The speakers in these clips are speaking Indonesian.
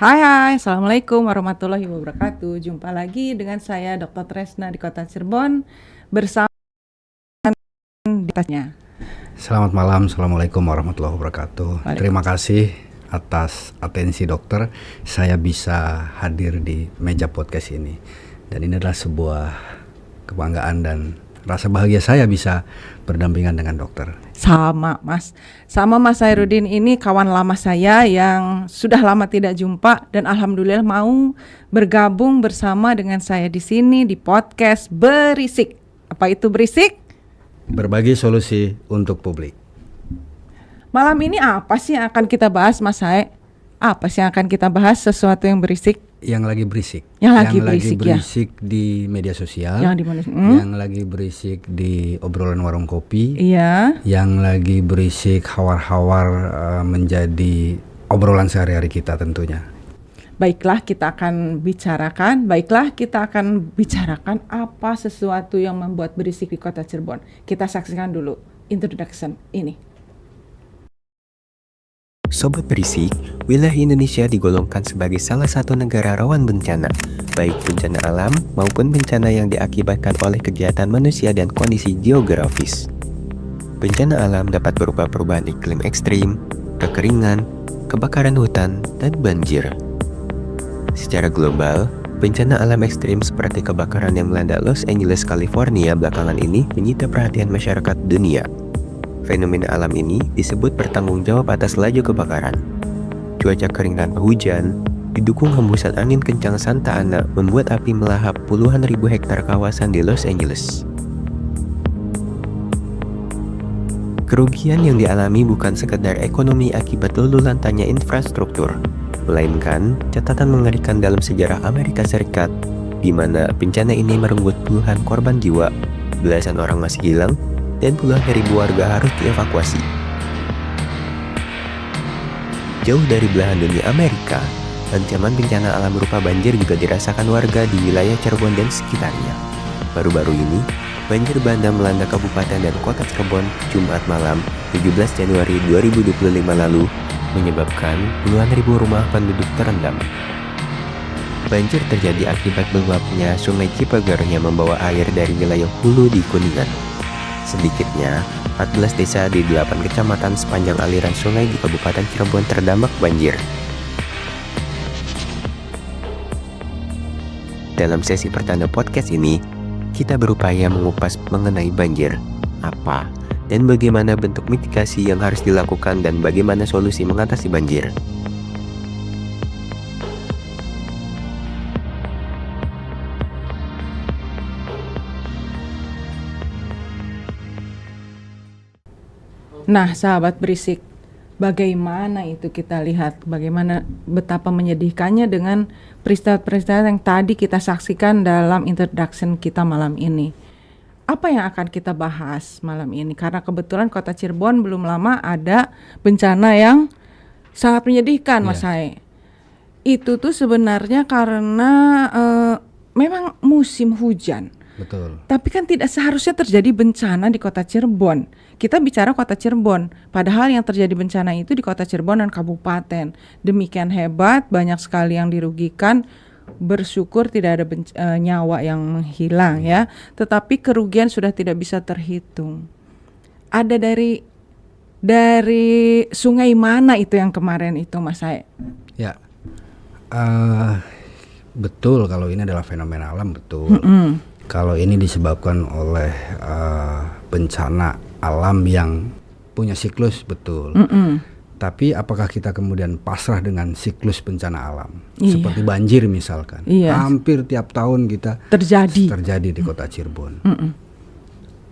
Hai, Assalamualaikum warahmatullahi wabarakatuh. Jumpa lagi dengan saya Dr. Tresna di Kota Cirebon bersama di atasnya. Selamat malam, Assalamualaikum warahmatullahi wabarakatuh. Terima kasih atas atensi dokter. Saya bisa hadir di meja podcast ini. Dan ini adalah sebuah kebanggaan dan rasa bahagia saya bisa berdampingan dengan dokter. Sama Mas Hairudin ini kawan lama saya yang sudah lama tidak jumpa dan alhamdulillah mau bergabung bersama dengan saya di sini di podcast Berisik. Apa itu Berisik? Berbagi solusi untuk publik. Malam ini apa sih yang akan kita bahas, Mas Hai? Apa sih yang akan kita bahas? Sesuatu yang berisik? Yang lagi berisik. Yang lagi berisik di media sosial. Yang lagi berisik di obrolan warung kopi. Iya. Yang lagi berisik hawar-hawar menjadi obrolan sehari-hari kita tentunya. Baiklah kita akan bicarakan apa sesuatu yang membuat berisik di Kota Cirebon. Kita saksikan dulu introduction ini. Sobat Berisik, wilayah Indonesia digolongkan sebagai salah satu negara rawan bencana, baik bencana alam maupun bencana yang diakibatkan oleh kegiatan manusia dan kondisi geografis. Bencana alam dapat berupa perubahan iklim ekstrim, kekeringan, kebakaran hutan, dan banjir. Secara global, bencana alam ekstrim seperti kebakaran yang melanda Los Angeles, California belakangan ini menyita perhatian masyarakat dunia. Fenomena alam ini disebut bertanggung jawab atas laju kebakaran. Cuaca kering tanpa hujan, didukung hembusan angin kencang Santa Ana membuat api melahap puluhan ribu hektar kawasan di Los Angeles. Kerugian yang dialami bukan sekedar ekonomi akibat lululantannya infrastruktur, melainkan catatan mengerikan dalam sejarah Amerika Serikat, di mana bencana ini merenggut puluhan korban jiwa, belasan orang masih hilang, dan puluhan ribu warga harus dievakuasi. Jauh dari belahan dunia Amerika, ancaman bencana alam berupa banjir juga dirasakan warga di wilayah Cirebon dan sekitarnya. Baru-baru ini, banjir bandang melanda Kabupaten dan Kota Cirebon Jumat malam 17 Januari 2025 lalu, menyebabkan puluhan ribu rumah penduduk terendam. Banjir terjadi akibat meluapnya Sungai Cipager yang membawa air dari wilayah hulu di Kuningan. Sedikitnya, 14 desa di 8 kecamatan sepanjang aliran sungai di Kabupaten Cirebon terdampak banjir. Dalam sesi pertanda podcast ini, kita berupaya mengupas mengenai banjir, apa, dan bagaimana bentuk mitigasi yang harus dilakukan dan bagaimana solusi mengatasi banjir. Nah, sahabat berisik, bagaimana itu kita lihat, bagaimana betapa menyedihkannya dengan peristiwa-peristiwa yang tadi kita saksikan dalam introduction kita malam ini. Apa yang akan kita bahas malam ini? Karena kebetulan Kota Cirebon belum lama ada bencana yang sangat menyedihkan, Mas Hai. Itu tuh sebenarnya karena memang musim hujan. Betul. Tapi kan tidak seharusnya terjadi bencana di Kota Cirebon. Kita bicara Kota Cirebon, padahal yang terjadi bencana itu di Kota Cirebon dan Kabupaten. Demikian hebat, banyak sekali yang dirugikan. Bersyukur tidak ada nyawa yang menghilang ya. Tetapi kerugian sudah tidak bisa terhitung. Ada dari sungai mana itu yang kemarin itu, Mas Hai? Ya, betul kalau ini adalah fenomena alam, betul. Kalau ini disebabkan oleh bencana alam yang punya siklus, betul. Tapi apakah kita kemudian pasrah dengan siklus bencana alam? Iya. Seperti banjir misalkan. Iya. Hampir tiap tahun kita terjadi di Kota Cirebon.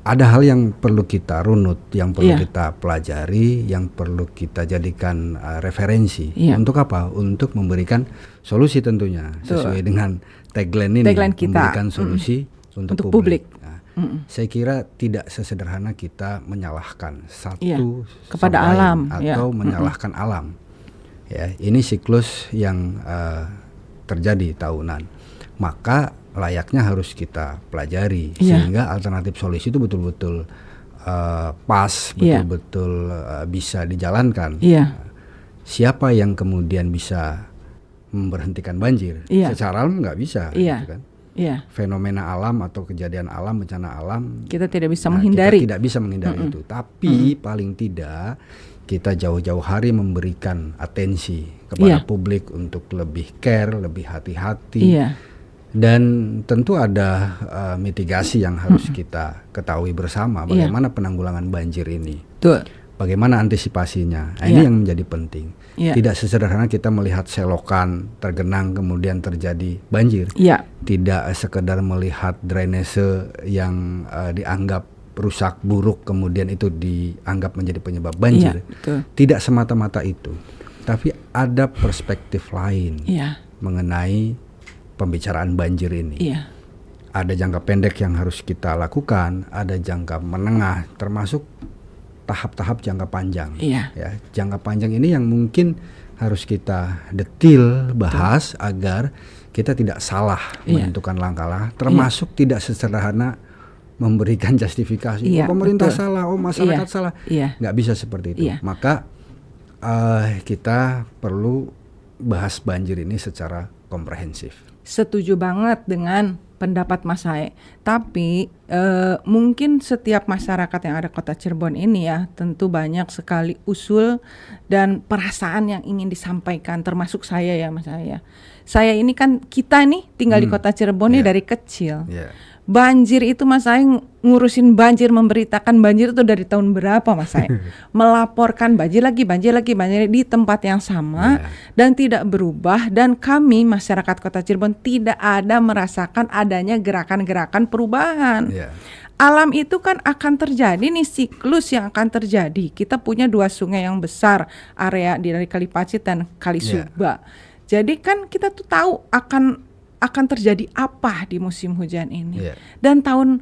Ada hal yang perlu kita runut, yang perlu kita pelajari, yang perlu kita jadikan referensi. Untuk apa? Untuk memberikan solusi tentunya. Sesuai dengan tagline ini, kita. memberikan solusi untuk publik. Nah, Mm-mm. Saya kira tidak sesederhana kita menyalahkan satu kepada sama lain alam, atau menyalahkan alam. Ya, ini siklus yang terjadi tahunan. Maka layaknya harus kita pelajari sehingga alternatif solusi itu betul-betul pas, betul-betul bisa dijalankan. Iya. Siapa yang kemudian bisa memberhentikan banjir. Secara alam nggak bisa, gitu kan. Fenomena alam atau kejadian alam, bencana alam, kita tidak bisa menghindari. Kita tidak bisa menghindari itu. Tapi paling tidak kita jauh-jauh hari memberikan atensi kepada publik untuk lebih care, lebih hati-hati. Dan tentu ada mitigasi yang harus kita ketahui bersama. Bagaimana penanggulangan banjir ini? Bagaimana antisipasinya? Nah, ini yang menjadi penting. Tidak sesederhana kita melihat selokan tergenang kemudian terjadi banjir. Tidak sekedar melihat drainase yang dianggap rusak buruk kemudian itu dianggap menjadi penyebab banjir. Tidak semata-mata itu. Tapi ada perspektif lain mengenai pembicaraan banjir ini. Ada jangka pendek yang harus kita lakukan, ada jangka menengah, termasuk tahap-tahap jangka panjang. Ya, jangka panjang ini yang mungkin harus kita detil bahas agar kita tidak salah menentukan langkah-langkah, termasuk tidak sesederhana memberikan justifikasi. Pemerintah salah, masyarakat salah. Nggak bisa seperti itu. Maka kita perlu bahas banjir ini secara komprehensif. Setuju banget dengan pendapat Mas Hae. Tapi mungkin setiap masyarakat yang ada Kota Cirebon ini ya tentu banyak sekali usul dan perasaan yang ingin disampaikan, termasuk saya ya Mas Hae. Saya ini kan, kita nih tinggal di Kota Cirebon nih dari kecil. Banjir itu Mas Hae ngurusin banjir, memberitakan banjir itu dari tahun berapa Mas Hae? Melaporkan banjir lagi di tempat yang sama dan tidak berubah, dan kami masyarakat Kota Cirebon tidak ada merasakan adanya gerakan-gerakan perubahan. Alam itu kan akan terjadi nih, siklus yang akan terjadi. Kita punya 2 sungai yang besar area dari Kali Pacit dan Kali Sugba. Jadi kan kita tuh tahu akan terjadi apa di musim hujan ini. Dan tahun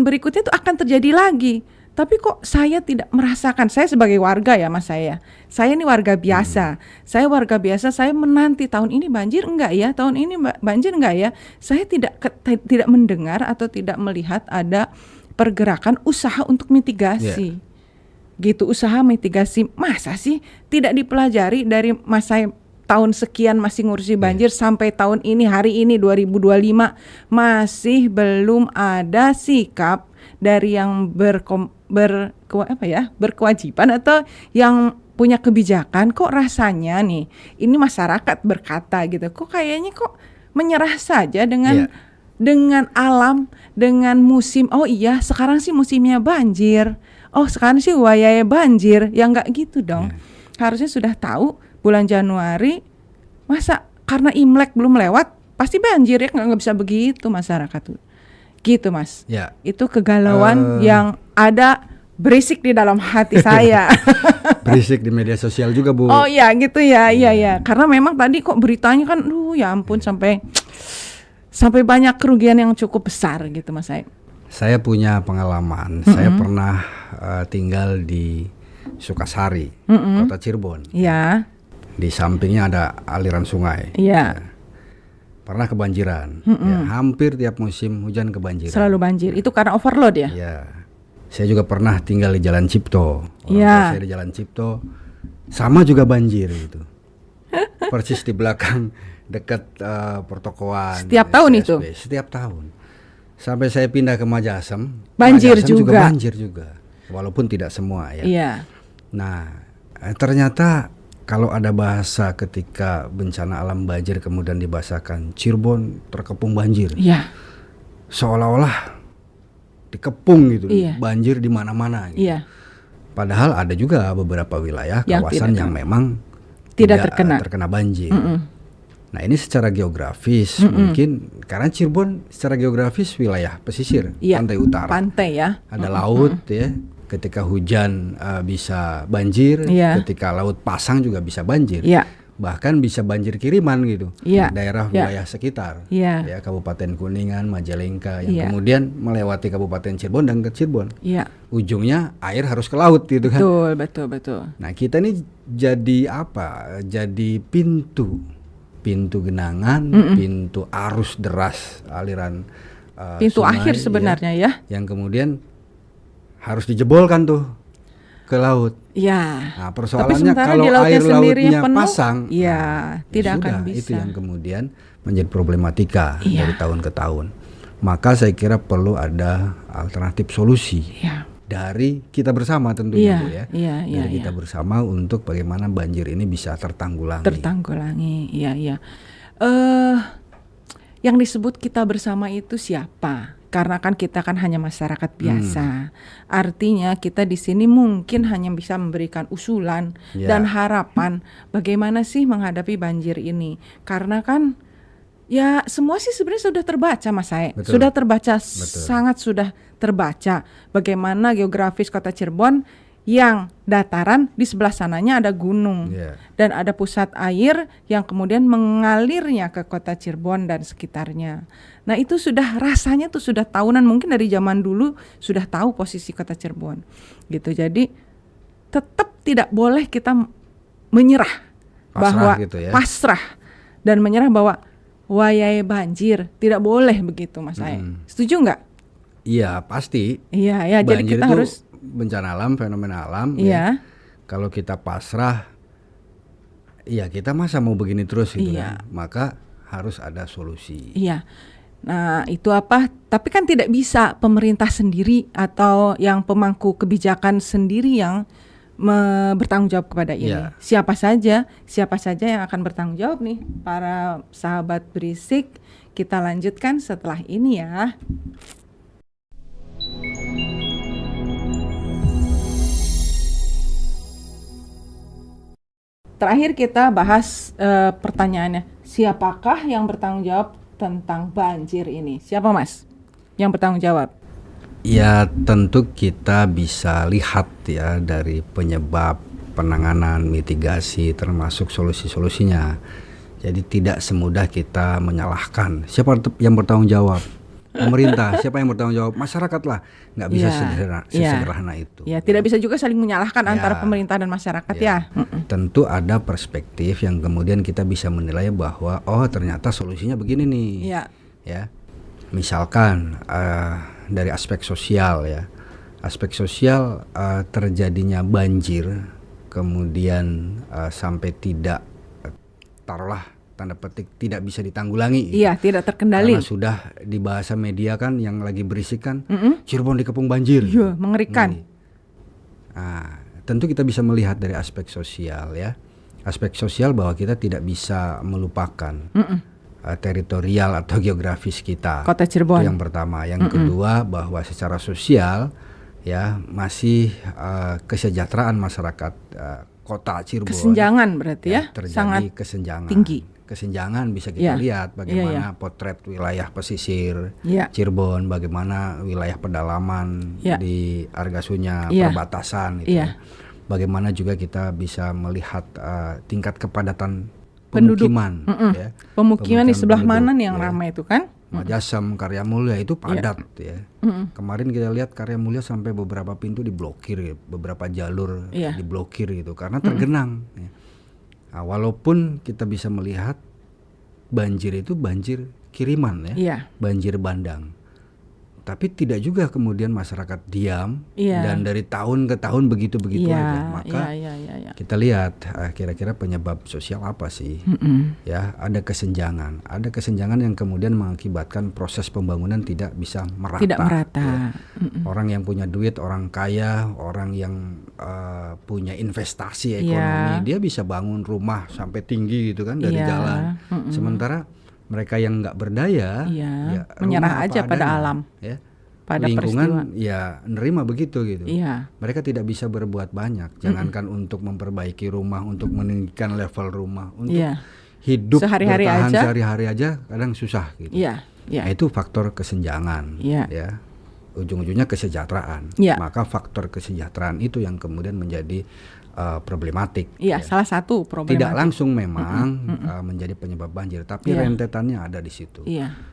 berikutnya itu akan terjadi lagi. Tapi kok saya tidak merasakan, saya sebagai warga ya Mas saya ini warga biasa. Saya warga biasa, saya menanti tahun ini banjir enggak ya? Tahun ini banjir enggak ya? Saya tidak mendengar atau tidak melihat ada pergerakan usaha untuk mitigasi. Gitu, usaha mitigasi. Masa sih tidak dipelajari dari Mas saya tahun sekian masih ngurusi banjir sampai tahun ini, hari ini 2025 masih belum ada sikap dari yang berkewajiban atau yang punya kebijakan. Kok rasanya nih ini masyarakat berkata gitu, kok kayaknya kok menyerah saja dengan alam, dengan musim. Oh iya, sekarang sih musimnya banjir. Oh sekarang sih wayai banjir. Ya enggak gitu dong. Harusnya sudah tahu bulan Januari, masa karena Imlek belum lewat pasti banjir ya? Nggak bisa begitu masyarakat tuh. Gitu Mas. Itu kegalauan yang ada berisik di dalam hati saya. Berisik di media sosial juga Bu. Oh iya gitu ya, iya. Karena memang tadi kok beritanya kan, ya ampun sampai banyak kerugian yang cukup besar gitu Mas. Saya punya pengalaman. Saya pernah tinggal di Sukasari, Kota Cirebon. Di sampingnya ada aliran sungai. Pernah kebanjiran. Hampir tiap musim hujan kebanjiran. Selalu banjir. Itu karena overload ya? Saya juga pernah tinggal di Jalan Cipto. Saya di Jalan Cipto sama juga banjir gitu. Persis di belakang dekat pertokoan. Setiap tahun itu? Setiap tahun. Sampai saya pindah ke Majasem. Banjir Majasem juga. Banjir juga. Walaupun tidak semua ya. Nah, ternyata kalau ada bahasa ketika bencana alam banjir kemudian dibahasakan Cirebon terkepung banjir. Seolah-olah dikepung gitu. Banjir di mana-mana gitu. Padahal ada juga beberapa wilayah kawasan yang memang tidak terkena banjir. Nah, ini secara geografis mungkin karena Cirebon secara geografis wilayah pesisir, pantai utara. Pantai ya. Ada laut ya. Ketika hujan bisa banjir, ketika laut pasang juga bisa banjir, bahkan bisa banjir kiriman gitu, daerah wilayah sekitar, ya Kabupaten Kuningan, Majalengka, yang kemudian melewati Kabupaten Cirebon dan ke Cirebon, ujungnya air harus ke laut gitu kan. Betul. Nah kita ini jadi apa? Jadi pintu genangan, pintu arus deras aliran pintu sungai, akhir sebenarnya ya, yang kemudian harus dijebolkan tuh. ke laut. Ya. Nah, Tapi persoalannya sementara kalau di lautnya air sendiri yang lautnya penuh, pasang, ya tidak sudah, akan bisa. itu yang kemudian menjadi problematika Iya. dari tahun ke tahun. Maka saya kira perlu ada alternatif solusi Iya. dari kita bersama tentunya, Iya, Bu, ya. iya, iya, Dari kita iya. bersama untuk bagaimana banjir ini bisa tertanggulangi. Iya, iya. Yang disebut kita bersama itu siapa? Karena kan kita kan hanya masyarakat biasa. Artinya kita di sini mungkin hanya bisa memberikan usulan Ya. dan harapan bagaimana sih menghadapi banjir ini. Karena kan ya semua sih sebenarnya sudah terbaca, Mas Sae. Betul. Sudah terbaca, Betul. sangat sudah terbaca bagaimana geografis Kota Cirebon yang dataran, di sebelah sananya ada gunung. Ya. Dan ada pusat air yang kemudian mengalirnya ke Kota Cirebon dan sekitarnya. Nah itu sudah rasanya tuh sudah tahunan, mungkin dari zaman dulu sudah tahu posisi Kota Cirebon gitu. Jadi tetap tidak boleh kita menyerah, Pasrah bahwa gitu ya. pasrah dan menyerah bahwa wayai banjir, tidak boleh begitu, Mas Sae. Setuju nggak? Iya, pasti. Iya ya, jadi Banjir kita itu harus bencana alam, fenomena alam. iya. Ya. Kalau kita pasrah, ya kita masa mau begini terus gitu Iya. kan. Maka harus ada solusi. Iya. Nah, itu apa? Tapi kan tidak bisa pemerintah sendiri atau yang pemangku kebijakan sendiri yang bertanggung jawab kepada ini. Iya. Siapa saja yang akan bertanggung jawab nih, para sahabat berisik. Kita lanjutkan setelah ini ya. Terakhir kita bahas pertanyaannya, siapakah yang bertanggung jawab tentang banjir ini? Siapa, Mas yang bertanggung jawab? Ya tentu kita bisa lihat ya dari penyebab, penanganan, mitigasi termasuk solusi-solusinya. Jadi tidak semudah kita menyalahkan siapa yang bertanggung jawab. Pemerintah, siapa yang bertanggung jawab? Masyarakat lah. Nggak bisa sesederhana itu. Ya, tidak bisa juga saling menyalahkan antara pemerintah dan masyarakat ya. Tentu ada perspektif yang kemudian kita bisa menilai bahwa oh ternyata solusinya begini nih. Iya. Ya, misalkan dari aspek sosial ya, aspek sosial terjadinya banjir, kemudian sampai tidak taruhlah tanda petik tidak bisa ditanggulangi. Iya, tidak terkendali. Karena sudah di bahasa media kan yang lagi berisik kan, Cirebon dikepung banjir. Iya, mengerikan. Nah, tentu kita bisa melihat dari aspek sosial ya, aspek sosial bahwa kita tidak bisa melupakan teritorial atau geografis kita. Kota Cirebon. Itu yang pertama. Yang kedua bahwa secara sosial ya masih kesejahteraan masyarakat Kota Cirebon. Kesenjangan berarti ya, terjadi sangat kesenjangan. tinggi. Kesenjangan bisa kita lihat bagaimana Iya. potret wilayah pesisir Iya. Cirebon, bagaimana wilayah pedalaman di Argasunya, perbatasan gitu. Iya. Bagaimana juga kita bisa melihat tingkat kepadatan Penduduk. pemukiman ya. Pemukiman di sebelah penduduk, mana nih yang ya. ramai itu kan? Majasem, Karya Mulia itu padat ya. Kemarin kita lihat Karya Mulia sampai beberapa pintu diblokir, ya. Beberapa jalur diblokir gitu karena tergenang. Ya. Nah, walaupun kita bisa melihat banjir itu banjir kiriman ya, banjir bandang. Tapi tidak juga kemudian masyarakat diam dan dari tahun ke tahun begitu-begitu aja. Maka kita lihat kira-kira penyebab sosial apa sih? Ya, ada kesenjangan yang kemudian mengakibatkan proses pembangunan tidak bisa merata. Tidak merata. Ya. Orang yang punya duit, orang kaya, orang yang punya investasi ekonomi, dia bisa bangun rumah sampai tinggi gitu kan dari jalan. Sementara mereka yang nggak berdaya, ya menyerah aja pada alam, ya. pada Lingkungan peristiwa. ya nerima begitu gitu. Iya. Mereka tidak bisa berbuat banyak. Jangankan untuk memperbaiki rumah, untuk meninggikan level rumah, untuk hidup sehari-hari bertahan aja. sehari-hari aja kadang susah gitu. Iya. Nah, itu faktor kesenjangan. Ya. Ujung-ujungnya kesejahteraan. Maka faktor kesejahteraan itu yang kemudian menjadi problematik. Iya, salah satu problematik. Tidak langsung memang menjadi penyebab banjir, tapi rentetannya ada di situ.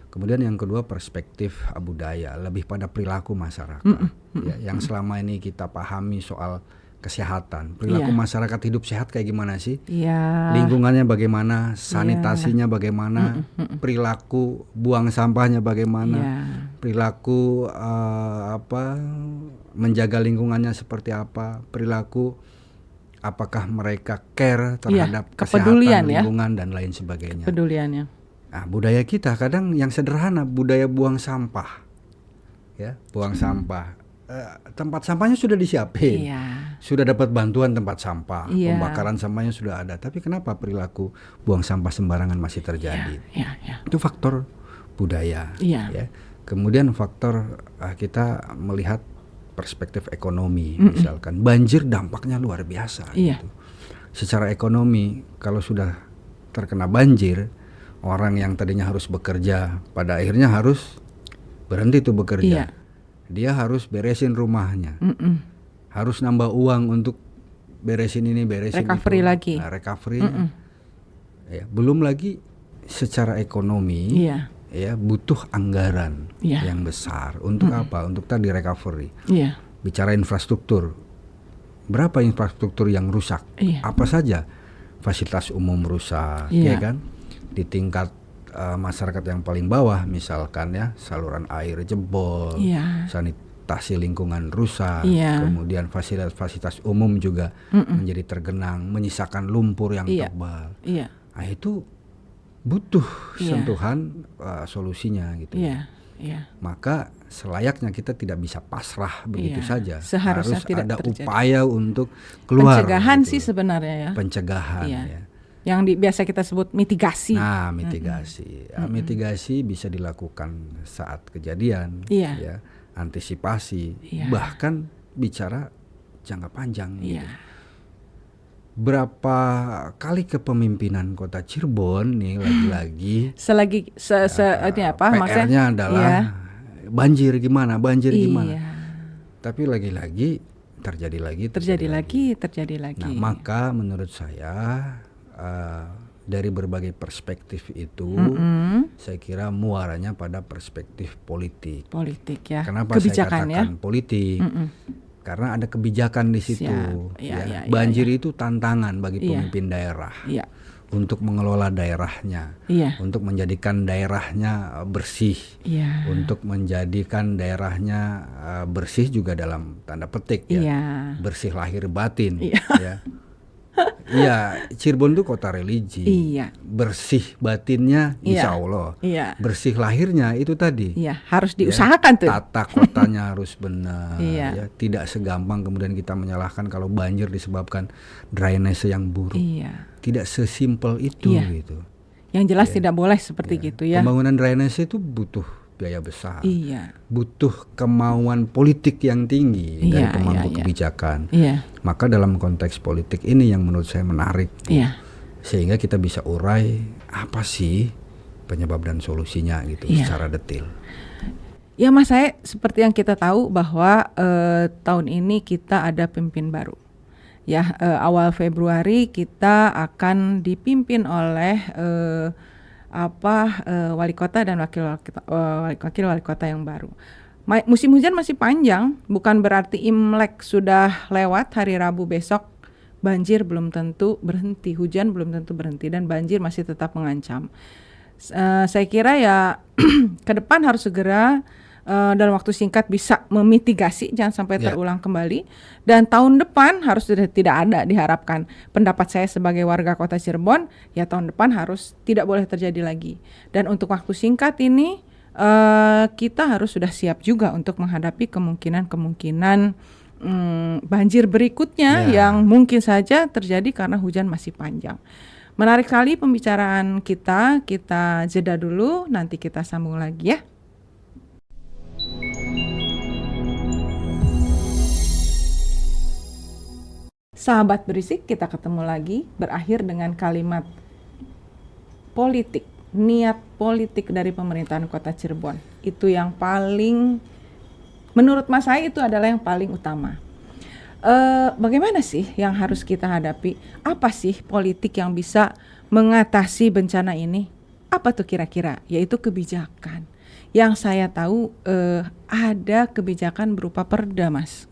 Kemudian yang kedua perspektif budaya, lebih pada perilaku masyarakat. Ya, yang selama ini kita pahami soal kesehatan, perilaku masyarakat hidup sehat kayak gimana sih? Iya. Lingkungannya bagaimana, sanitasinya bagaimana, perilaku buang sampahnya bagaimana, perilaku menjaga lingkungannya seperti apa, perilaku apakah mereka care terhadap kesehatan lingkungan dan lain sebagainya. Kepeduliannya. Nah, budaya kita kadang yang sederhana, budaya buang sampah, ya, buang sampah. Tempat sampahnya sudah disiapin, sudah dapat bantuan tempat sampah, pembakaran sampahnya sudah ada. Tapi kenapa perilaku buang sampah sembarangan masih terjadi? Itu faktor budaya. Ya. Kemudian faktor kita melihat perspektif ekonomi, misalkan banjir dampaknya luar biasa. Gitu. Secara ekonomi, kalau sudah terkena banjir, orang yang tadinya harus bekerja, pada akhirnya harus berhenti tuh bekerja. Dia harus beresin rumahnya, harus nambah uang untuk beresin ini, beresin recovery itu. lagi. Nah, recovery-nya. Ya, belum lagi secara ekonomi, ya butuh anggaran yang besar untuk apa? Untuk tadi recovery. Bicara infrastruktur, berapa infrastruktur yang rusak? Apa saja? Fasilitas umum rusak, ya kan? Di tingkat masyarakat yang paling bawah, misalkan ya, saluran air jebol, sanitasi lingkungan rusak, kemudian fasilitas umum juga menjadi tergenang, menyisakan lumpur yang tebal. Nah, itu butuh sentuhan solusinya gitu. Maka selayaknya kita tidak bisa pasrah begitu saja. Seharusnya harus tidak ada terjadi. Upaya untuk keluar. Pencegahan gitu. sih sebenarnya ya. Pencegahan ya. Yang biasa kita sebut mitigasi. Nah, mitigasi. Mitigasi bisa dilakukan saat kejadian, ya, antisipasi, bahkan bicara jangka panjang. Gitu. Berapa kali kepemimpinan Kota Cirebon nih lagi-lagi PR-nya adalah banjir gimana. Tapi lagi-lagi terjadi lagi. Nah, maka menurut saya dari berbagai perspektif itu, saya kira muaranya pada perspektif politik. Ya. Kenapa saya katakan politik? Karena ada kebijakan di situ. Banjir itu tantangan bagi pemimpin daerah untuk mengelola daerahnya, untuk menjadikan daerahnya bersih, untuk menjadikan daerahnya bersih juga dalam tanda petik, bersih lahir batin. Iya, Cirebon itu kota religi. Bersih batinnya insya Allah. Bersih lahirnya itu tadi. Harus diusahakan tuh. Tata kotanya harus benar. Ya, tidak segampang kemudian kita menyalahkan kalau banjir disebabkan drainase yang buruk. Tidak sesimpel itu gitu. Yang jelas tidak boleh seperti gitu ya. Pembangunan drainase itu butuh biaya besar, butuh kemauan politik yang tinggi dari pemangku kebijakan. Maka dalam konteks politik ini yang menurut saya menarik, sehingga kita bisa urai apa sih penyebab dan solusinya gitu secara detail. Ya Mas, saya seperti yang kita tahu bahwa tahun ini kita ada pemimpin baru. Ya, awal Februari kita akan dipimpin oleh wali kota dan wakil wali kota yang baru. Musim hujan masih panjang, bukan berarti Imlek sudah lewat, hari Rabu besok banjir belum tentu berhenti, hujan belum tentu berhenti, dan banjir masih tetap mengancam. Saya kira ya ke depan harus segera dalam waktu singkat bisa memitigasi, jangan sampai terulang kembali. Dan tahun depan harus sudah tidak ada, diharapkan. Pendapat saya sebagai warga kota Cirebon, ya tahun depan harus tidak boleh terjadi lagi. Dan untuk waktu singkat ini kita harus sudah siap juga untuk menghadapi kemungkinan banjir berikutnya yang mungkin saja terjadi karena hujan masih panjang. Menarik sekali pembicaraan kita jeda dulu, nanti kita sambung lagi ya. Sahabat Berisik, kita ketemu lagi, berakhir dengan kalimat politik, niat politik dari pemerintahan Kota Cirebon. Itu yang paling, menurut Mas saya itu adalah yang paling utama. Bagaimana sih yang harus kita hadapi? Apa sih politik yang bisa mengatasi bencana ini? Apa tuh kira-kira? Yaitu kebijakan. Yang saya tahu ada kebijakan berupa perda, Mas.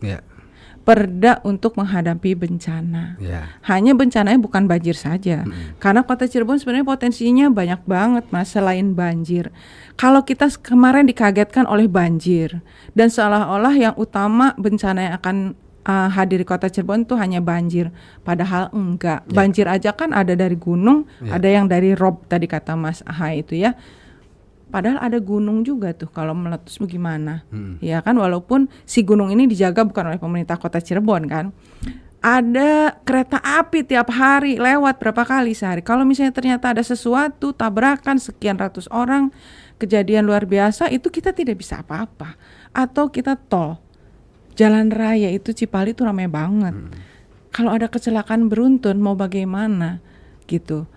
perda untuk menghadapi bencana. Ya. Hanya bencananya bukan banjir saja. Karena kota Cirebon sebenarnya potensinya banyak banget Mas selain banjir. Kalau kita kemarin dikagetkan oleh banjir dan seolah-olah yang utama bencana yang akan hadir di kota Cirebon itu hanya banjir. Padahal enggak. Banjir aja kan ada dari gunung, ada yang dari rob tadi kata Mas Ahai itu ya. Padahal ada gunung juga tuh kalau meletus bagaimana. Ya kan walaupun si gunung ini dijaga bukan oleh pemerintah kota Cirebon kan. Ada kereta api tiap hari lewat berapa kali sehari. Kalau misalnya ternyata ada sesuatu tabrakan sekian ratus orang, kejadian luar biasa itu kita tidak bisa apa-apa. Atau kita tol. Jalan raya itu Cipali itu ramai banget. Kalau ada kecelakaan beruntun mau bagaimana gitu.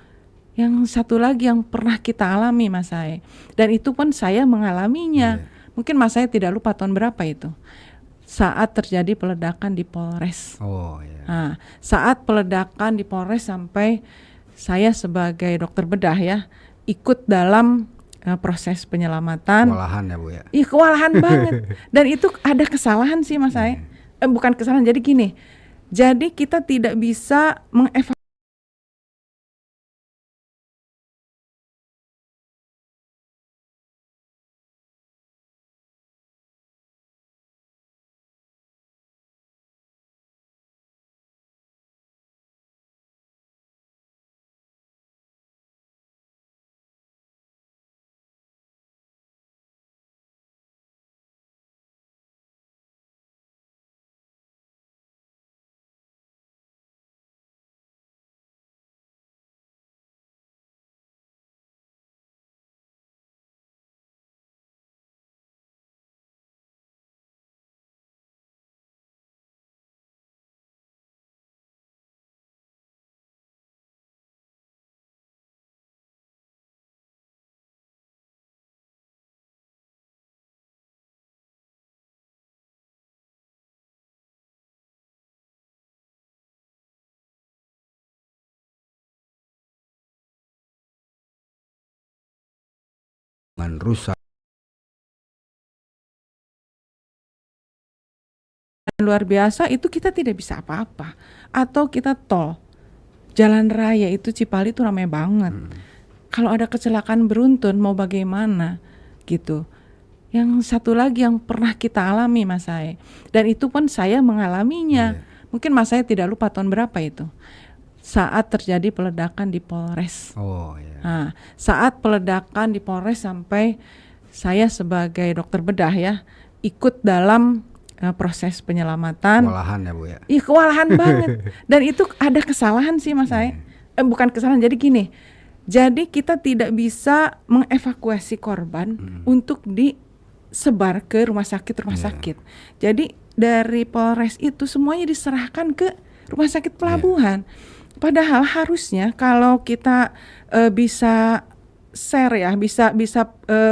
Yang satu lagi yang pernah kita alami Mas Sae, dan itu pun saya mengalaminya. Mungkin Mas Sae tidak lupa tahun berapa itu, saat terjadi peledakan di Polres. Nah, saat peledakan di Polres sampai saya sebagai dokter bedah ya ikut dalam proses penyelamatan. Kewalahan ya Bu ya. Iya kewalahan banget. Dan itu ada kesalahan sih Mas Sae. Bukan kesalahan. Jadi gini, jadi kita tidak bisa mengevaluasi rusak. luar biasa itu kita tidak bisa apa-apa. Atau kita tol. Jalan raya itu Cipali itu ramai banget. Kalau ada kecelakaan beruntun mau bagaimana gitu. Yang satu lagi yang pernah kita alami Mas Sae, dan itu pun saya mengalaminya. Mungkin Mas Sae tidak lupa tahun berapa itu, saat terjadi peledakan di Polres. Nah, saat peledakan di Polres sampai saya sebagai dokter bedah ya ikut dalam proses penyelamatan. Kewalahan ya Bu ya. Iya kewalahan banget. Dan itu ada kesalahan sih Mas Sae. Bukan kesalahan. Jadi gini, jadi kita tidak bisa mengevakuasi korban untuk disebar ke rumah sakit. Jadi dari Polres itu semuanya diserahkan ke rumah sakit pelabuhan. Padahal harusnya kalau kita bisa share ya, bisa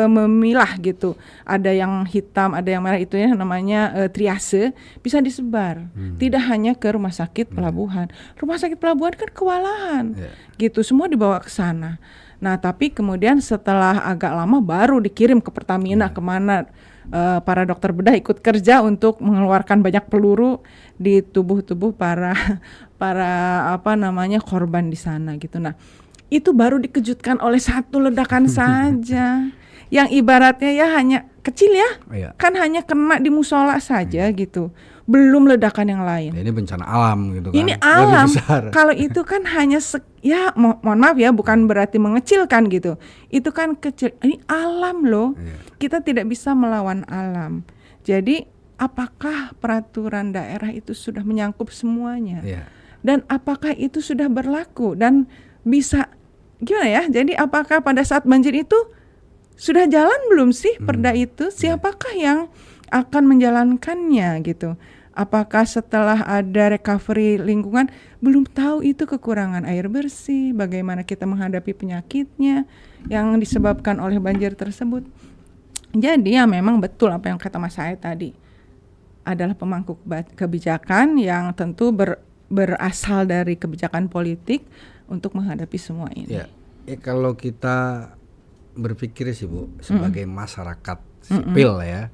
memilah gitu. Ada yang hitam, ada yang merah, itu ya namanya triase, bisa disebar. Tidak hanya ke rumah sakit pelabuhan. Rumah sakit pelabuhan kan kewalahan. Gitu, semua dibawa ke sana. Nah, tapi kemudian setelah agak lama baru dikirim ke Pertamina kemana para dokter bedah ikut kerja untuk mengeluarkan banyak peluru di tubuh-tubuh para korban di sana gitu. Nah, itu baru dikejutkan oleh satu ledakan saja yang ibaratnya ya hanya kecil ya, kan hanya kena di musola saja gitu, belum ledakan yang lain. Ini bencana alam gitu kan. Ini alam. Kalau itu kan hanya mohon maaf ya, bukan berarti mengecilkan gitu. Itu kan kecil. Ini alam loh. Kita tidak bisa melawan alam. Jadi apakah peraturan daerah itu sudah menyangkut semuanya? Dan apakah itu sudah berlaku dan bisa gimana ya? Jadi apakah pada saat banjir itu sudah jalan belum sih perda itu? Siapakah yang akan menjalankannya gitu? Apakah setelah ada recovery lingkungan belum tahu itu kekurangan air bersih, bagaimana kita menghadapi penyakitnya yang disebabkan oleh banjir tersebut? Jadi ya memang betul apa yang kata Mas Sae tadi, adalah pemangku kebijakan yang tentu berasal dari kebijakan politik untuk menghadapi semua ini. Kalau kita berpikir sih Bu, sebagai masyarakat sipil ya,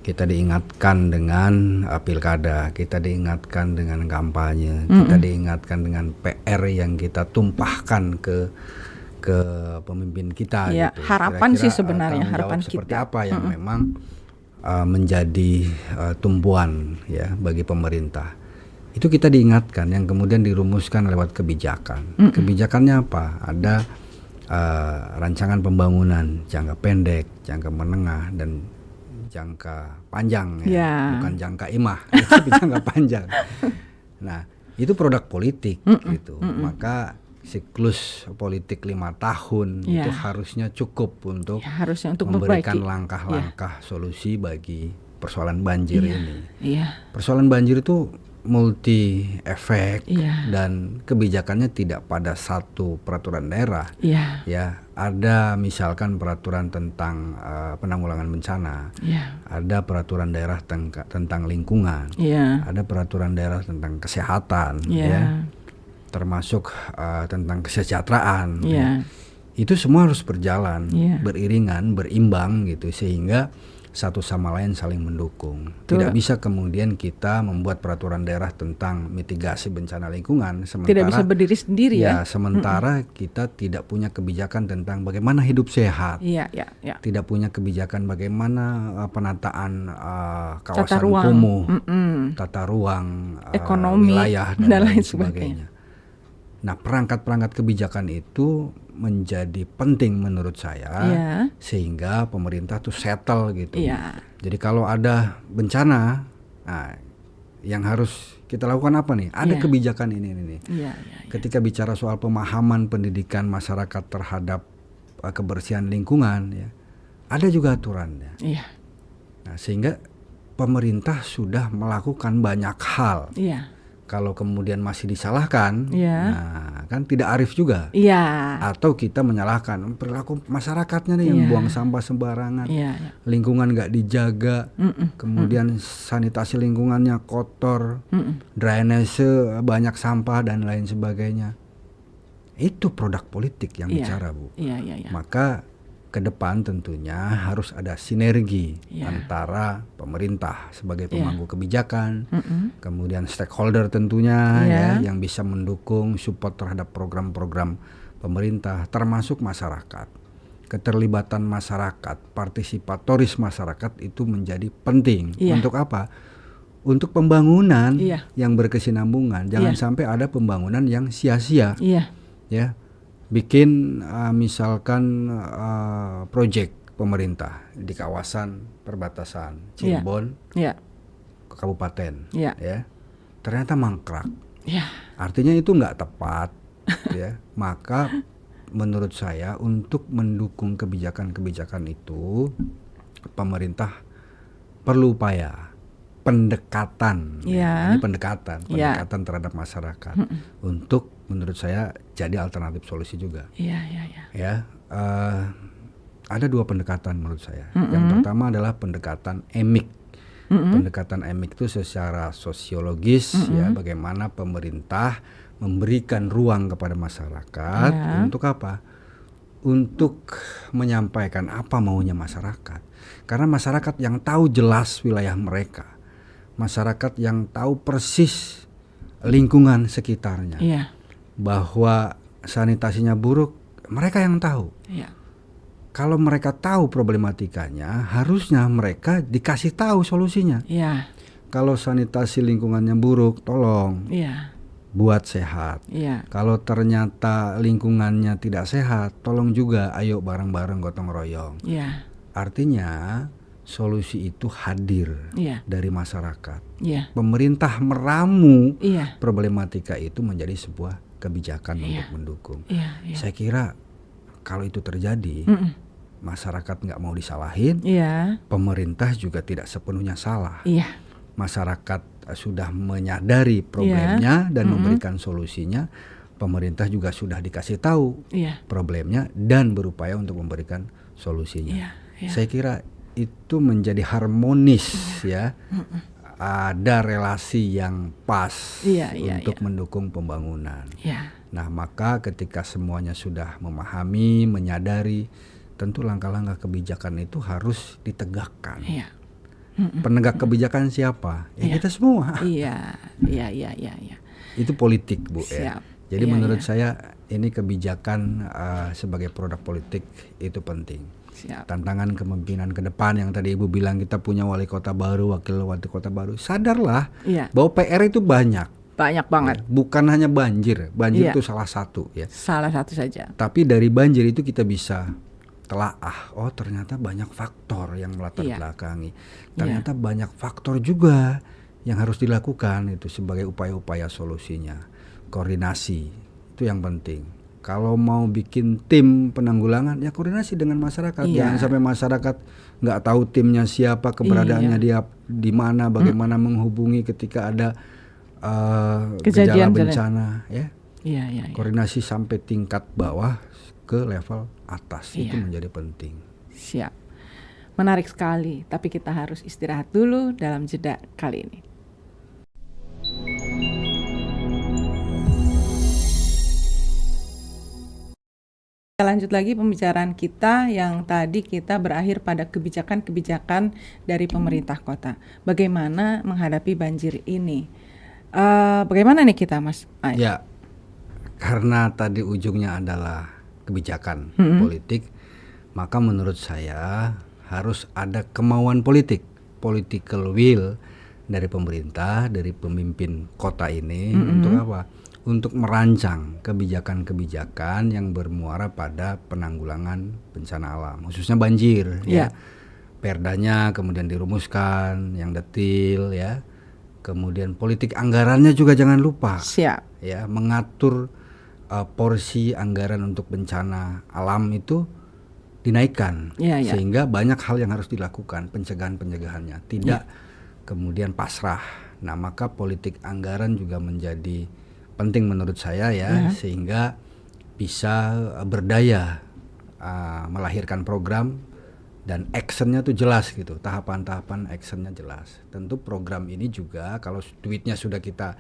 kita diingatkan dengan pilkada, kita diingatkan dengan kampanye, kita diingatkan dengan PR yang kita tumpahkan ke pemimpin kita. Ya, gitu. harapan Kira-kira, sih sebenarnya tanggung harapan jawab seperti kita. apa yang memang menjadi tumpuan ya bagi pemerintah. Itu kita diingatkan yang kemudian dirumuskan lewat kebijakan. Kebijakannya apa? Ada rancangan pembangunan jangka pendek, jangka menengah, dan jangka panjang ya. Bukan jangka imah, tapi jangka panjang. Nah, itu produk politik gitu. Maka siklus politik 5 tahun itu harusnya cukup untuk, memberikan langkah-langkah solusi bagi persoalan banjir ini. Persoalan banjir itu multi efek dan kebijakannya tidak pada satu peraturan daerah. Ya, ada misalkan peraturan tentang penanggulangan bencana, ada peraturan daerah tentang lingkungan, ada peraturan daerah tentang kesehatan, ya, termasuk tentang kesejahteraan. Itu semua harus berjalan beriringan, berimbang gitu, sehingga satu sama lain saling mendukung. Tidak bisa kemudian kita membuat peraturan daerah tentang mitigasi bencana lingkungan sementara tidak bisa berdiri sendiri ya. Sementara kita tidak punya kebijakan tentang bagaimana hidup sehat. Tidak punya kebijakan bagaimana penataan kawasan kumuh, tata ruang, ekonomi, wilayah dan lain sebagainya. Nah, perangkat-perangkat kebijakan itu menjadi penting menurut saya, sehingga pemerintah tuh settle gitu. Jadi kalau ada bencana, nah, yang harus kita lakukan apa nih? Ada kebijakan ini. Ketika bicara soal pemahaman pendidikan masyarakat terhadap kebersihan lingkungan, ya, ada juga aturannya. Nah, sehingga pemerintah sudah melakukan banyak hal. Kalau kemudian masih disalahkan, nah, kan tidak arif juga. Atau kita menyalahkan perilaku masyarakatnya nih yang buang sampah sembarangan, lingkungan nggak dijaga, kemudian sanitasi lingkungannya kotor, drainase banyak sampah dan lain sebagainya. Itu produk politik yang bicara, Bu. Maka ke depan tentunya harus ada sinergi antara pemerintah sebagai pemangku kebijakan, kemudian stakeholder tentunya yang bisa mendukung support terhadap program-program pemerintah, termasuk masyarakat. Keterlibatan masyarakat, partisipatoris masyarakat itu menjadi penting. Untuk apa? Untuk pembangunan yang berkesinambungan. Jangan sampai ada pembangunan yang sia-sia. Ya. Bikin misalkan proyek pemerintah di kawasan perbatasan Cirebon ke kabupaten, ya, ternyata mangkrak. Artinya itu nggak tepat, ya. Maka menurut saya untuk mendukung kebijakan-kebijakan itu, pemerintah perlu upaya pendekatan, ini pendekatan terhadap masyarakat untuk menurut saya jadi alternatif solusi juga. Ya, ada 2 pendekatan menurut saya. Yang pertama adalah pendekatan emik. Pendekatan emik itu secara sosiologis, ya, bagaimana pemerintah memberikan ruang kepada masyarakat untuk apa? Untuk menyampaikan apa maunya masyarakat. Karena masyarakat yang tahu jelas wilayah mereka, masyarakat yang tahu persis lingkungan sekitarnya, bahwa sanitasinya buruk, mereka yang tahu. Kalau mereka tahu problematikanya, harusnya mereka dikasih tahu solusinya. Kalau sanitasi lingkungannya buruk, tolong buat sehat. Kalau ternyata lingkungannya tidak sehat, tolong juga ayo bareng-bareng gotong royong. Artinya solusi itu hadir dari masyarakat. Pemerintah meramu problematika itu menjadi sebuah kebijakan untuk mendukung. Saya kira kalau itu terjadi, masyarakat nggak mau disalahin, pemerintah juga tidak sepenuhnya salah. Masyarakat sudah menyadari problemnya dan memberikan solusinya, pemerintah juga sudah dikasih tahu problemnya dan berupaya untuk memberikan solusinya. Saya kira itu menjadi harmonis, ya. Ada relasi yang pas untuk mendukung pembangunan. Nah, maka ketika semuanya sudah memahami, menyadari, tentu langkah-langkah kebijakan itu harus ditegakkan. Penegak kebijakan siapa? Ya kita semua. Iya. Itu politik, Bu. Ya. Siap. Jadi menurut saya ini kebijakan sebagai produk politik itu penting. Siap. Tantangan kepemimpinan ke depan yang tadi Ibu bilang kita punya wali kota baru, wakil wali kota baru. Sadarlah bahwa PR itu banyak. Banyak banget. Ya, bukan hanya banjir. Banjir itu salah satu ya. Salah satu saja. Tapi dari banjir itu kita bisa telaah. Oh, ternyata banyak faktor yang melatar belakangi. Ternyata banyak faktor juga yang harus dilakukan itu sebagai upaya-upaya solusinya. Koordinasi itu yang penting. Kalau mau bikin tim penanggulangan ya koordinasi dengan masyarakat. Jangan sampai masyarakat nggak tahu timnya siapa, keberadaannya dia di mana, bagaimana menghubungi ketika ada gejala bencana ya. Koordinasi sampai tingkat bawah ke level atas itu menjadi penting. Siap. Menarik sekali, tapi kita harus istirahat dulu dalam jeda kali ini. Kita lanjut lagi pembicaraan kita yang tadi kita berakhir pada kebijakan-kebijakan dari pemerintah kota. Bagaimana menghadapi banjir ini? Bagaimana nih kita, Mas? Ya, karena tadi ujungnya adalah kebijakan politik, maka menurut saya harus ada kemauan politik, political will dari pemerintah, dari pemimpin kota ini untuk apa? Untuk merancang kebijakan-kebijakan yang bermuara pada penanggulangan bencana alam, khususnya banjir. Ya. Perdanya kemudian dirumuskan yang detail ya. Kemudian politik anggarannya juga jangan lupa. Siap. Ya, mengatur porsi anggaran untuk bencana alam itu dinaikkan sehingga banyak hal yang harus dilakukan pencegahannya tidak kemudian pasrah. Nah, maka politik anggaran juga menjadi penting menurut saya ya sehingga bisa berdaya melahirkan program dan actionnya tuh jelas gitu, tahapan-tahapan actionnya jelas. Tentu program ini juga kalau duitnya sudah kita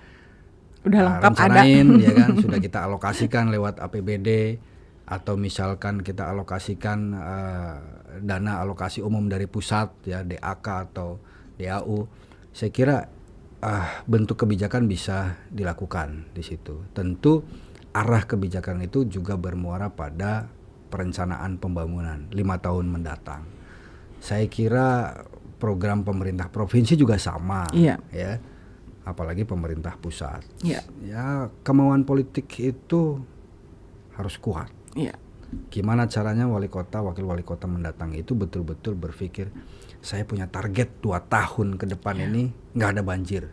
lengkap rencanain ada. Ya kan, sudah kita alokasikan lewat APBD atau misalkan kita alokasikan dana alokasi umum dari pusat ya DAK atau DAU, saya kira bentuk kebijakan bisa dilakukan di situ. Tentu arah kebijakan itu juga bermuara pada perencanaan pembangunan 5 tahun mendatang. Saya kira program pemerintah provinsi juga sama ya. Apalagi pemerintah pusat. Ya, kemauan politik itu harus kuat. Gimana caranya wali kota, wakil wali kota mendatang itu betul-betul berpikir saya punya target 2 tahun ke depan ini nggak ada banjir.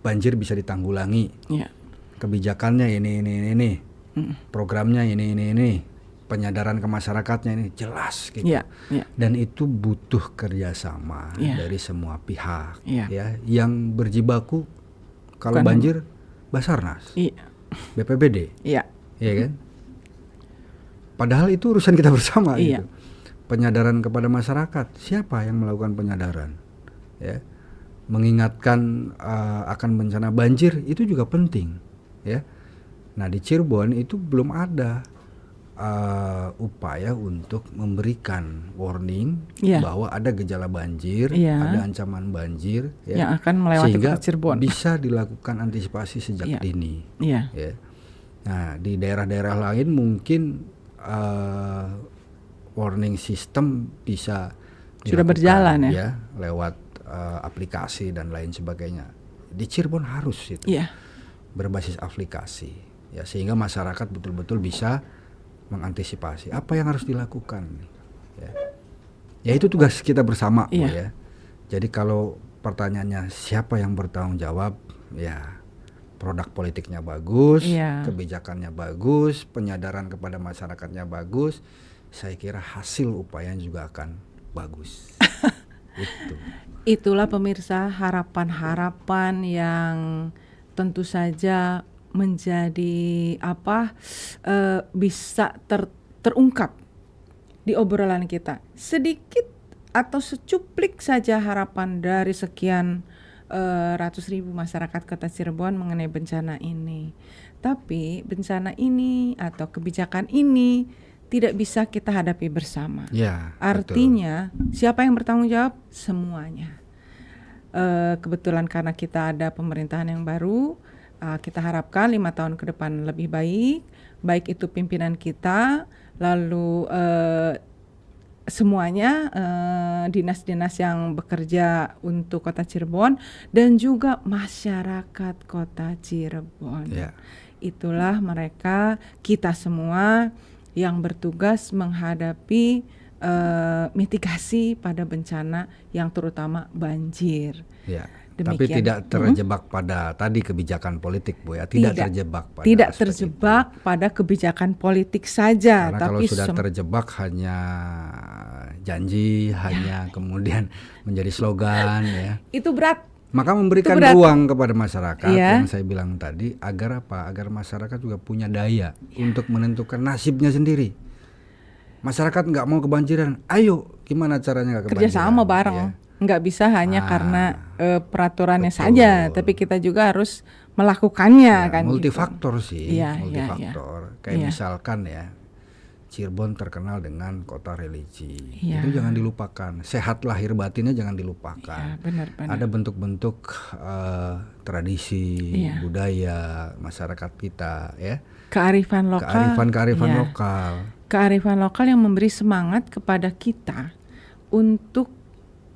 Banjir bisa ditanggulangi. Kebijakannya ini. Programnya ini. Penyadaran ke masyarakatnya ini jelas gitu. Dan itu butuh kerjasama dari semua pihak ya, yang berjibaku kalau banjir Basarnas, BPBD, ya kan. Padahal itu urusan kita bersama gitu. Penyadaran kepada masyarakat, siapa yang melakukan penyadaran? Ya, mengingatkan akan bencana banjir itu juga penting. Ya, nah di Cirebon itu belum ada upaya untuk memberikan warning bahwa ada gejala banjir, ada ancaman banjir yang akan melewati sehingga Cirebon. Bisa dilakukan antisipasi sejak dini. Ya. Nah di daerah-daerah lain mungkin warning system bisa sudah berjalan ya lewat aplikasi dan lain sebagainya. Di Cirebon harus itu berbasis aplikasi ya sehingga masyarakat betul-betul bisa mengantisipasi apa yang harus dilakukan ya itu tugas kita bersama ya. Jadi kalau pertanyaannya siapa yang bertanggung jawab, ya produk politiknya bagus, kebijakannya bagus, penyadaran kepada masyarakatnya bagus, saya kira hasil upayanya juga akan bagus. Itulah pemirsa harapan-harapan yang tentu saja menjadi bisa terungkap di obrolan kita. Sedikit atau secuplik saja harapan dari sekian ratus ribu masyarakat kota Cirebon mengenai bencana ini. Tapi bencana ini atau kebijakan ini tidak bisa kita hadapi bersama. Ya, artinya siapa yang bertanggung jawab? Semuanya. Kebetulan karena kita ada pemerintahan yang baru, kita harapkan 5 tahun ke depan lebih baik itu pimpinan kita, lalu semuanya dinas-dinas yang bekerja untuk Kota Cirebon dan juga masyarakat Kota Cirebon. Ya. Itulah mereka, kita semua yang bertugas menghadapi mitigasi pada bencana yang terutama banjir. Ya. Demikian. Tapi tidak terjebak pada tadi kebijakan politik, Bu ya. Tidak terjebak pada tidak terjebak itu. Pada kebijakan politik saja. Karena tapi kalau sudah terjebak hanya janji, hanya kemudian menjadi slogan ya. Itu berat. Maka memberikan ruang kepada masyarakat yang saya bilang tadi agar apa? Agar masyarakat juga punya daya untuk menentukan nasibnya sendiri. Masyarakat nggak mau kebanjiran, ayo gimana caranya nggak kebanjiran? Kerjasama bareng. Ya. Nggak bisa hanya karena peraturannya saja, tapi kita juga harus melakukannya kan. Multifaktor gitu. sih, multifaktor. Kayak misalkan ya, Cirebon terkenal dengan kota religi, itu jangan dilupakan. Sehat lahir batinnya jangan dilupakan. Benar. Ada bentuk-bentuk tradisi, budaya masyarakat kita, ya. Kearifan lokal. Kearifan lokal yang memberi semangat kepada kita untuk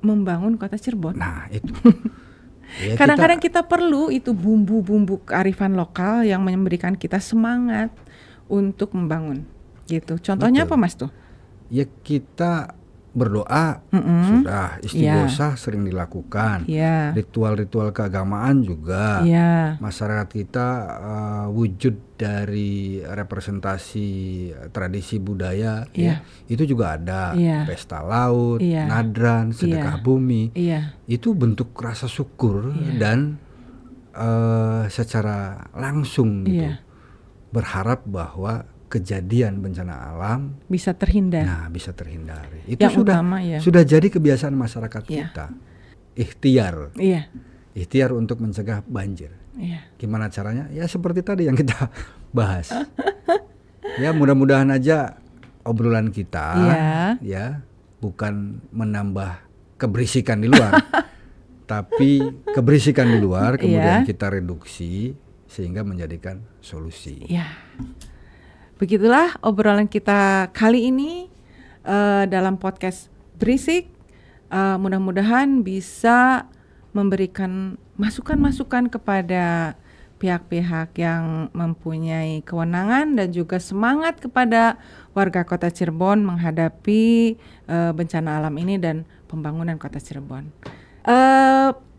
membangun Kota Cirebon. Nah itu. Kadang-kadang kita perlu itu bumbu-bumbu kearifan lokal yang memberikan kita semangat untuk membangun. Gitu. Contohnya apa Mas tuh? Ya kita berdoa sudah, istighosah sering dilakukan. Ritual-ritual keagamaan juga. Masyarakat kita wujud dari representasi tradisi budaya itu juga ada. Pesta laut, nadran, sedekah bumi. Itu bentuk rasa syukur dan secara langsung gitu berharap bahwa kejadian bencana alam bisa terhindar. Nah, bisa terhindari. Itu sudah jadi kebiasaan masyarakat kita. Ikhtiar. Ikhtiar untuk mencegah banjir. Gimana caranya? Ya seperti tadi yang kita bahas. Ya mudah-mudahan aja obrolan kita ya bukan menambah keberisikan di luar. Tapi keberisikan di luar kemudian kita reduksi sehingga menjadikan solusi. Begitulah obrolan kita kali ini dalam podcast Berisik. Mudah-mudahan bisa memberikan masukan-masukan kepada pihak-pihak yang mempunyai kewenangan dan juga semangat kepada warga Kota Cirebon menghadapi bencana alam ini dan pembangunan Kota Cirebon.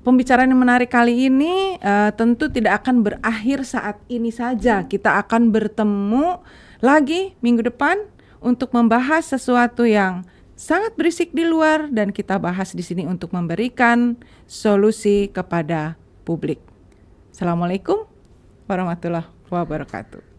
Pembicaraan yang menarik kali ini tentu tidak akan berakhir saat ini saja. Kita akan bertemu lagi minggu depan untuk membahas sesuatu yang sangat berisik di luar dan kita bahas di sini untuk memberikan solusi kepada publik. Assalamualaikum warahmatullahi wabarakatuh.